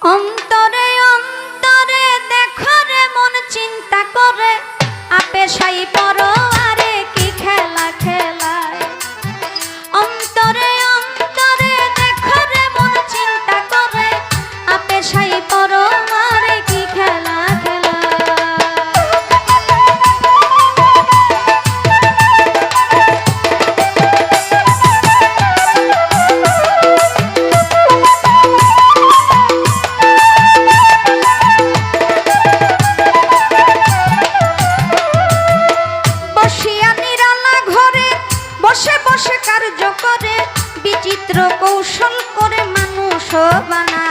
অন্তরে অন্তরে দেখো রে মন চিন্তা করে আপে সাই পড়ো আরে কি খেলা খেলায়। অন্তরে অন্তরে দেখো রে মন চিন্তা করে আপে সাই পড়ো আরে কি খেলা খেলায়। বসে বসে কার্য করে বিচিত্র কৌশল করে মানুষ বানায়।